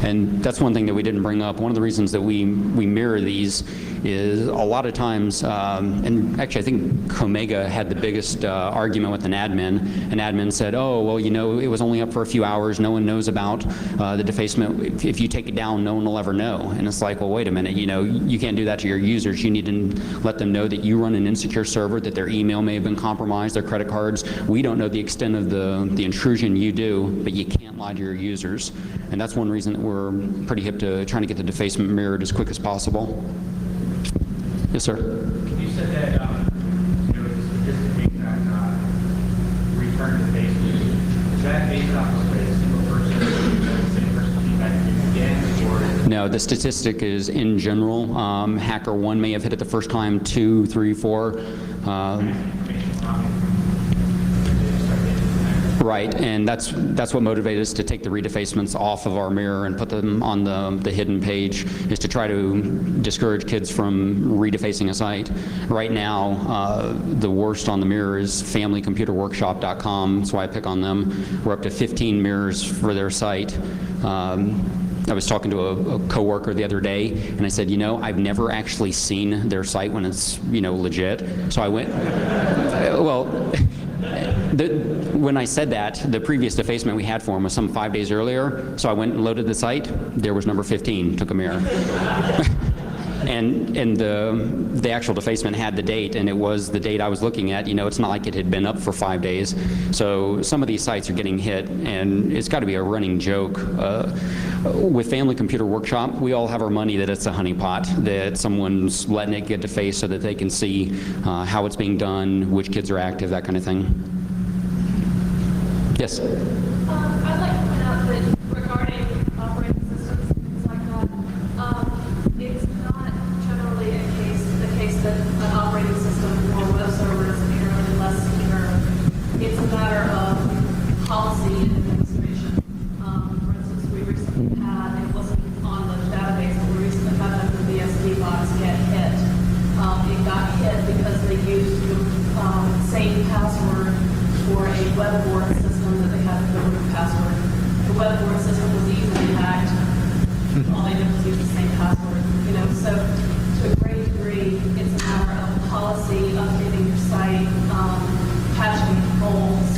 And that's one thing that we didn't bring up. One of the reasons that we mirror these is a lot of times, and actually I think Comega had the biggest argument with an admin. An admin said, oh, well, you know, it was only up for a few hours. No one knows about the defacement. If you take it down, no one will ever know. And it's like, well, wait a minute, you know, you can't do that to your users. You need to let them know that you run an insecure server, that their email may have been compromised, their credit cards. We don't know the extent of the intrusion you do, but you can't lie to your users. And that's one reason that we're pretty hip to trying to get the defacement mirrored as quick as possible. Yes, sir. You said that there was a statistic that return defacement. Is that based off of a single person, the same person came back again, or? No, the statistic is in general. HackerOne may have hit it the first time, 2, 3, 4. Right, and that's what motivated us to take the redefacements off of our mirror and put them on the hidden page, is to try to discourage kids from redefacing a site. Right now, the worst on the mirror is familycomputerworkshop.com. That's why I pick on them. We're up to 15 mirrors for their site. I was talking to a coworker the other day, and I said, you know, I've never actually seen their site when it's, you know, legit. So I went, well, when I said that, the previous defacement we had for him was some 5 days earlier, so I went and loaded the site. There was number 15, took a mirror. And the actual defacement had the date, and it was the date I was looking at. You know, it's not like it had been up for 5 days. So some of these sites are getting hit, and it's got to be a running joke. With Family Computer Workshop, we all have our money that it's a honeypot, that someone's letting it get defaced so that they can see how it's being done, which kids are active, that kind of thing. Yes? I'd like to point out that regarding operating systems and things like that, it's not generally the case that an operating system or web server is inherently less secure. It's a matter of policy and administration. For instance, we recently had, it wasn't on the database, but we recently had the BSD box get hit. It got hit because they used the same password for a web board system that they had the root password. The web board system was easily hacked. All they did was use the same password. You know, so to a great degree, it's a matter of policy, updating your site, patching holes,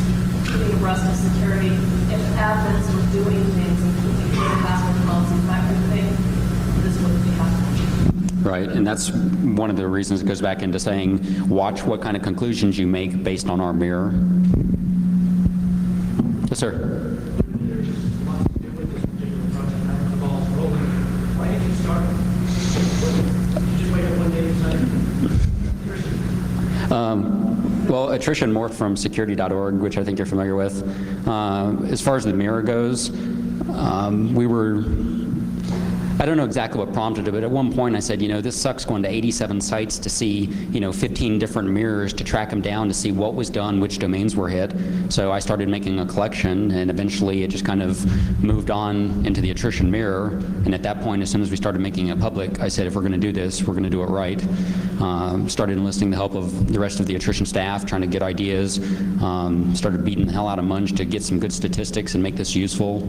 keeping abreast of security. If admins were doing things and keeping clear password policies, that kind of thing, this wouldn't be happening. Right, and that's one of the reasons it goes back into saying, watch what kind of conclusions you make based on our mirror. Yes, sir. Why did you start? You just waited 1 day and decided? Well, attrition morphed from security.org, which I think you're familiar with. As far as the mirror goes, we were, I don't know exactly what prompted it, but at one point I said, you know, this sucks going to 87 sites to see, you know, 15 different mirrors to track them down to see what was done, which domains were hit. So I started making a collection, and eventually it just kind of moved on into the attrition mirror. And at that point, as soon as we started making it public, I said, if we're going to do this, we're going to do it right. Started enlisting the help of the rest of the attrition staff, trying to get ideas. Started beating the hell out of Munge to get some good statistics and make this useful.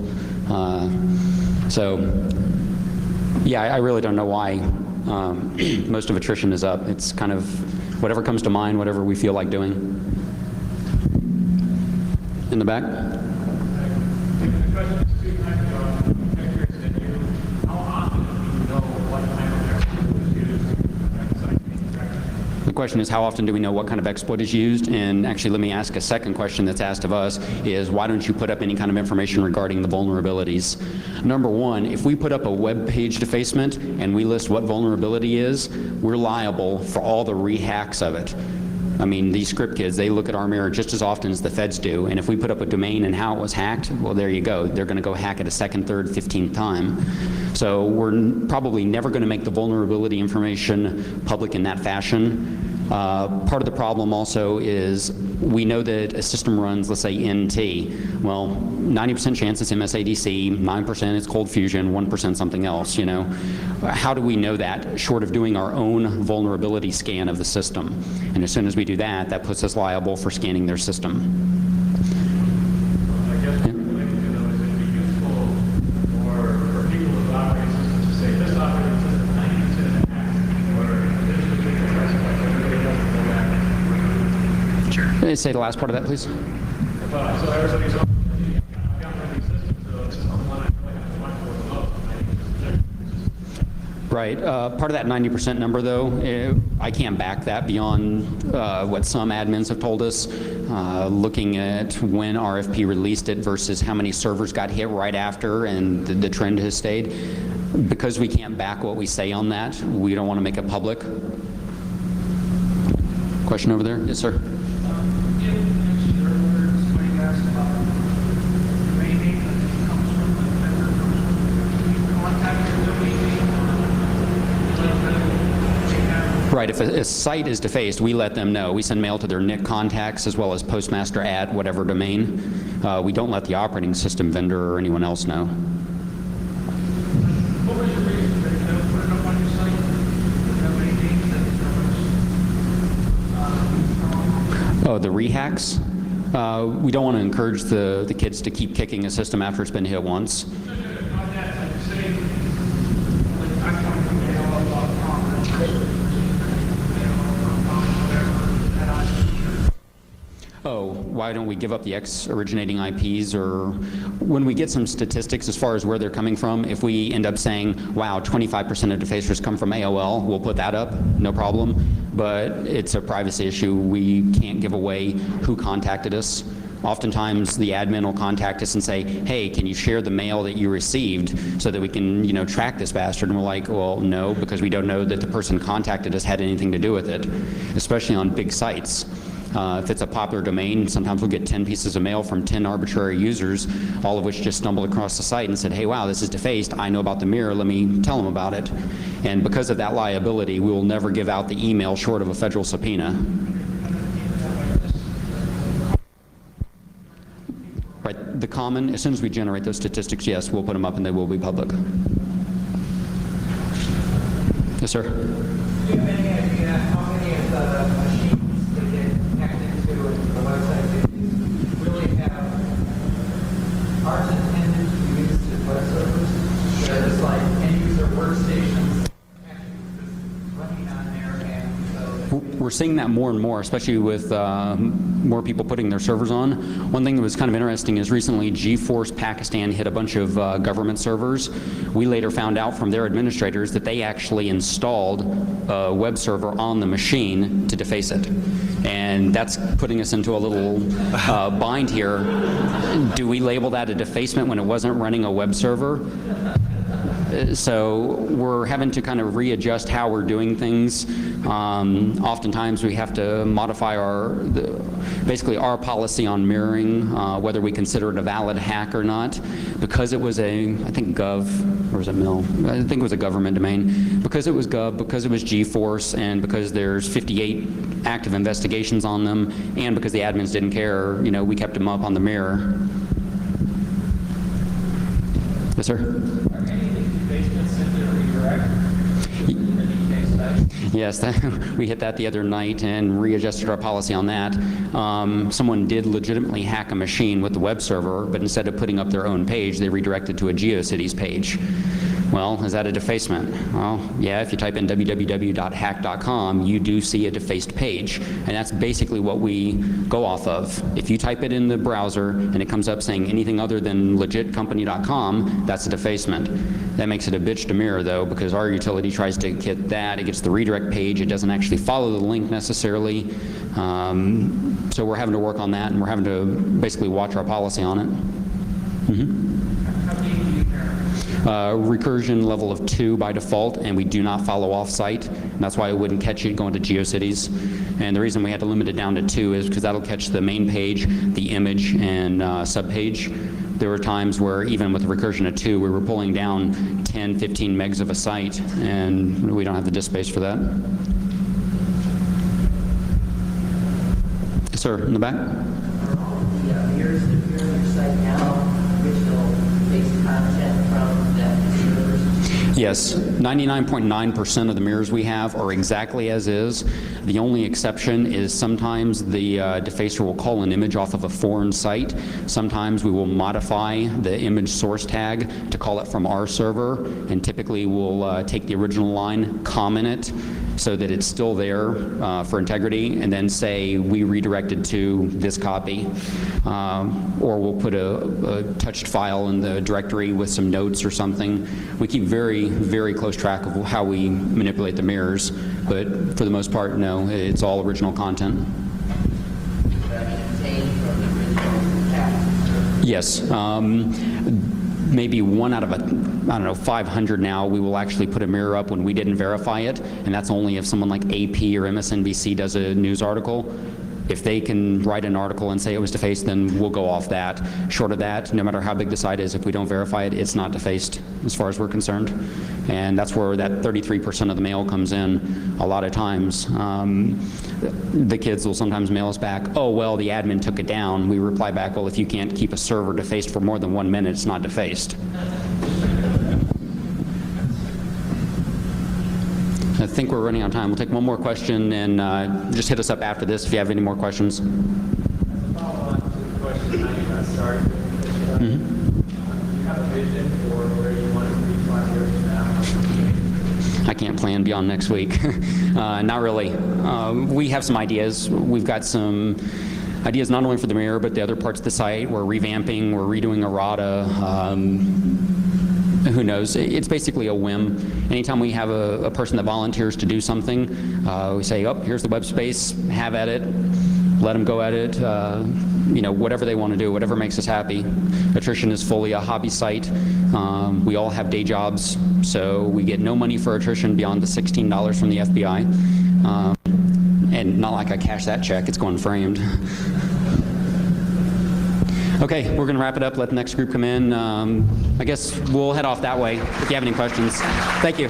Yeah, I really don't know why most of attrition is up. It's kind of whatever comes to mind, whatever we feel like doing. In the back? The question is, how often do we know what kind of exploit is used? And actually, let me ask a second question that's asked of us is, why don't you put up any kind of information regarding the vulnerabilities? Number one, if we put up a web page defacement and we list what vulnerability is, we're liable for all the rehacks of it. I mean, these script kids, they look at our mirror just as often as the feds do, and if we put up a domain and how it was hacked, well, there you go. They're going to go hack it a second, third, 15th time. So we're probably never going to make the vulnerability information public in that fashion. Part of the problem also is we know that a system runs, let's say, NT. Well, 90% chance it's MSADC, 9% it's cold fusion, 1% something else, you know. How do we know that, short of doing our own vulnerability scan of the system? And as soon as we do that, that puts us liable for scanning their system. I guess what we'd like to know is it'd be useful for people with operating systems to say, this operating system 90% hacked, or this particular aspect, everybody doesn't go back. Sure. Say the last part of that, please. So everybody's on, I've got operating systems, so this is the one I feel like I want to go above 90%. Right. Part of that 90% number, though, I can't back that beyond what some admins have told us, looking at when RFP released it versus how many servers got hit right after, and the trend has stayed. Because we can't back what we say on that, we don't want to make it public. Question over there? Yes, sir. Right, if a site is defaced, we let them know. We send mail to their NIC contacts as well as postmaster at whatever domain. We don't let the operating system vendor or anyone else know. What was your reason for putting up on your site? Oh, the rehacks? We don't want to encourage the kids to keep kicking a system after it's been hit once. Oh, why don't we give up the X-originating IPs? Or when we get some statistics as far as where they're coming from, if we end up saying, wow, 25% of defacers come from AOL, we'll put that up, no problem. But it's a privacy issue. We can't give away who contacted us. Oftentimes, the admin will contact us and say, hey, can you share the mail that you received so that we can, track this bastard? And we're like, well, no, because we don't know that the person contacted us had anything to do with it, especially on big sites. If it's a popular domain, sometimes we'll get 10 pieces of mail from 10 arbitrary users, all of which just stumbled across the site and said, hey, wow, this is defaced. I know about the mirror. Let me tell them about it. And because of that liability, we will never give out the email short of a federal subpoena. Right, the common, as soon as we generate those statistics, yes, we'll put them up and they will be public. Yes, sir? Do you have any idea how many of the machines that get hacked into the website that really aren't intended to be used as web servers? They're just like end-user workstations running on there, and so... We're seeing that more and more, especially with more people putting their servers on. One thing that was kind of interesting is recently GeForce Pakistan hit a bunch of government servers. We later found out from their administrators that they actually installed a web server on the machine to deface it. And that's putting us into a little bind here. Do we label that a defacement when it wasn't running a web server? So we're having to kind of readjust how we're doing things. Oftentimes we have to modify basically our policy on mirroring, whether we consider it a valid hack or not. Because it was I think Gov, or was it Mill? I think it was a government domain. Because it was Gov, because it was GeForce, and because there's 58 active investigations on them, and because the admins didn't care, we kept them up on the mirror. Yes, sir? Yes, we hit that the other night and readjusted our policy on that. Someone did legitimately hack a machine with the web server, but instead of putting up their own page, they redirected to a GeoCities page. Well, is that a defacement? Well, yeah, if you type in www.hack.com, you do see a defaced page, and that's basically what we go off of. If you type it in the browser and it comes up saying anything other than legitcompany.com, that's a defacement. That makes it a bitch to mirror, though, because our utility tries to get that. It gets the redirect page. It doesn't actually follow the link necessarily. So we're having to work on that, and we're having to basically watch our policy on it. Mm-hmm. Recursion level of 2 by default, and we do not follow off-site. And that's why it wouldn't catch it going to GeoCities. And the reason we had to limit it down to 2 is because that'll catch the main page, the image, and subpage. There were times where even with recursion of 2, we were pulling down 10, 15 megs of a site, and we don't have the disk space for that. Yes, sir, in the back? Are all the mirrors that appear on your site now original based content from that servers? Yes, 99.9% of the mirrors we have are exactly as is. The only exception is sometimes the defacer will call an image off of a foreign site. Sometimes we will modify the image source tag to call it from our server, and typically we'll take the original line, comment it, so that it's still there for integrity, and then say we redirected to this copy. Or we'll put a touched file in the directory with some notes or something. We keep very, very close track of how we manipulate the mirrors, but for the most part, no, it's all original content. Contained from the original path? Yes. Maybe 1 out of 500 now, we will actually put a mirror up when we didn't verify it, and that's only if someone like AP or MSNBC does a news article. If they can write an article and say it was defaced, then we'll go off that. Short of that, no matter how big the site is, if we don't verify it, it's not defaced as far as we're concerned. And that's where that 33% of the mail comes in a lot of times. The kids will sometimes mail us back, oh, well, the admin took it down. We reply back, well, if you can't keep a server defaced for more than 1 minute, it's not defaced. I think we're running out of time. We'll take one more question, and just hit us up after this if you have any more questions. As a follow-on to the question I got started with, do you have a vision for where you want to be 5 years from now? I can't plan beyond next week. Not really. We have some ideas. We've got some Ideas not only for the mirror, but the other parts of the site. We're revamping, we're redoing errata. Who knows? It's basically a whim. Anytime we have a person that volunteers to do something, we say, oh, here's the web space, have at it, let them go at it, you know, whatever they want to do, whatever makes us happy. Attrition is fully a hobby site. We all have day jobs, so we get no money for attrition beyond the $16 from the FBI. And not like I cash that check, it's going framed. Okay, we're going to wrap it up, let the next group come in. I guess we'll head off that way if you have any questions. Thank you.